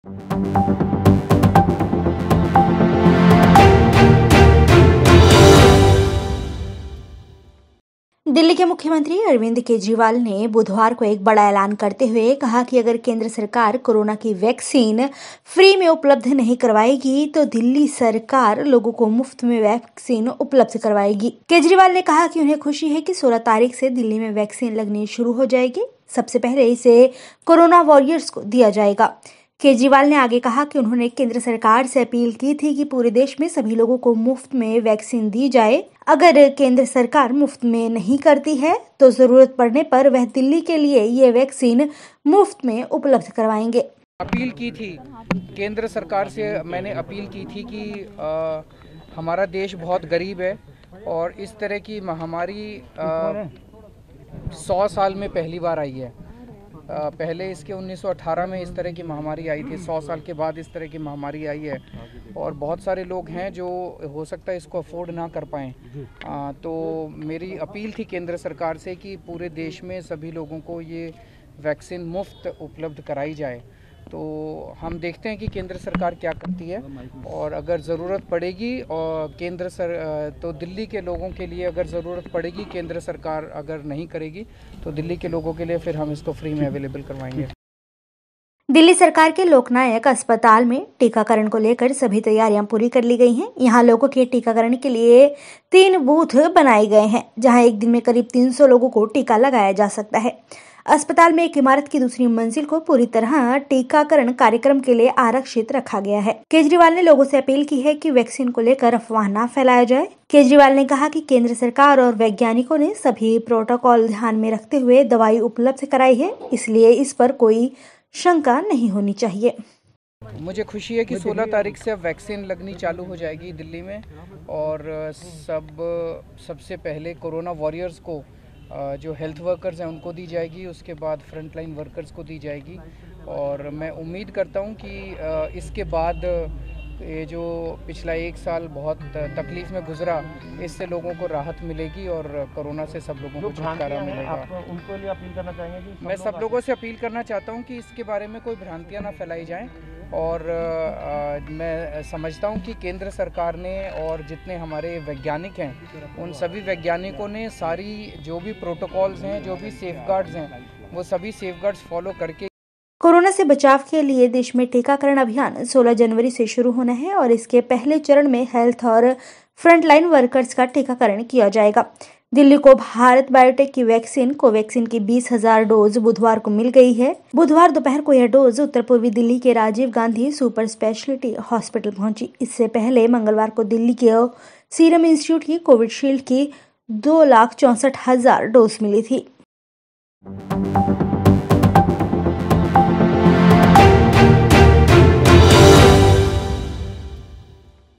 दिल्ली के मुख्यमंत्री अरविंद केजरीवाल ने बुधवार को एक बड़ा ऐलान करते हुए कहा कि अगर केंद्र सरकार कोरोना की वैक्सीन फ्री में उपलब्ध नहीं करवाएगी तो दिल्ली सरकार लोगों को मुफ्त में वैक्सीन उपलब्ध करवाएगी। केजरीवाल ने कहा कि उन्हें खुशी है कि 16 तारीख से दिल्ली में वैक्सीन लगनी शुरू हो जाएगी। सबसे पहले इसे कोरोना वॉरियर्स को दिया जाएगा। केजरीवाल ने आगे कहा कि उन्होंने केंद्र सरकार से अपील की थी कि पूरे देश में सभी लोगों को मुफ्त में वैक्सीन दी जाए। अगर केंद्र सरकार मुफ्त में नहीं करती है तो जरूरत पड़ने पर वह दिल्ली के लिए ये वैक्सीन मुफ्त में उपलब्ध करवाएंगे। अपील की थी केंद्र सरकार से, मैंने अपील की थी कि हमारा देश बहुत गरीब है और इस तरह की महामारी 100 साल में पहली बार आई है। पहले इसके 1918 में इस तरह की महामारी आई थी। 100 साल के बाद इस तरह की महामारी आई है और बहुत सारे लोग हैं जो हो सकता है इसको अफोर्ड ना कर पाएँ। तो मेरी अपील थी केंद्र सरकार से कि पूरे देश में सभी लोगों को ये वैक्सीन मुफ्त उपलब्ध कराई जाए। तो हम देखते हैं कि केंद्र सरकार क्या करती है और अगर ज़रूरत पड़ेगी और तो दिल्ली के लोगों के लिए अगर ज़रूरत पड़ेगी, केंद्र सरकार अगर नहीं करेगी तो दिल्ली के लोगों के लिए फिर हम इसको फ्री में अवेलेबल करवाएंगे। दिल्ली सरकार के लोकनायक अस्पताल में टीकाकरण को लेकर सभी तैयारियां पूरी कर ली गई हैं। यहां लोगों के टीकाकरण के लिए 3 बूथ बनाए गए हैं, जहां एक दिन में करीब 300 लोगों को टीका लगाया जा सकता है। अस्पताल में एक इमारत की दूसरी मंजिल को पूरी तरह टीकाकरण कार्यक्रम के लिए आरक्षित रखा गया है। केजरीवाल ने लोगों से अपील की है कि वैक्सीन को लेकर अफवाह न फैलाया जाए। केजरीवाल ने कहा कि केंद्र सरकार और वैज्ञानिकों ने सभी प्रोटोकॉल ध्यान में रखते हुए दवाई उपलब्ध कराई है, इसलिए इस पर कोई शंका नहीं होनी चाहिए। मुझे खुशी है कि 16 तारीख से अब वैक्सीन लगनी चालू हो जाएगी दिल्ली में और सबसे पहले कोरोना वॉरियर्स को जो हेल्थ वर्कर्स हैं उनको दी जाएगी, उसके बाद फ्रंटलाइन वर्कर्स को दी जाएगी और मैं उम्मीद करता हूं कि इसके बाद ये जो पिछला 1 साल बहुत तकलीफ में गुजरा, इससे लोगों को राहत मिलेगी और कोरोना से सब लोगों को छुटकारा मिलेगा। आप उनको लिए अपील करना चाहेंगे कि मैं सब लोगों से अपील करना चाहता हूं कि इसके बारे में कोई भ्रांतियां ना फैलाई जाएं और मैं समझता हूं कि केंद्र सरकार ने और जितने हमारे वैज्ञानिक हैं उन सभी वैज्ञानिकों ने सारी जो भी प्रोटोकॉल्स हैं, जो भी सेफगार्ड्स हैं, वो सभी सेफगार्ड्स फॉलो करके कोरोना से बचाव के लिए देश में टीकाकरण अभियान 16 जनवरी से शुरू होना है और इसके पहले चरण में हेल्थ और फ्रंटलाइन वर्कर्स का टीकाकरण किया जाएगा। दिल्ली को भारत बायोटेक की वैक्सीन कोवैक्सीन की 20,000 डोज बुधवार को मिल गई है। बुधवार दोपहर को यह डोज उत्तर पूर्वी दिल्ली के Rajiv Gandhi super speciality hospital पहुंची। इससे पहले मंगलवार को दिल्ली के सीरम इंस्टीट्यूट की कोविशील्ड की 2,64,000 डोज मिली थी।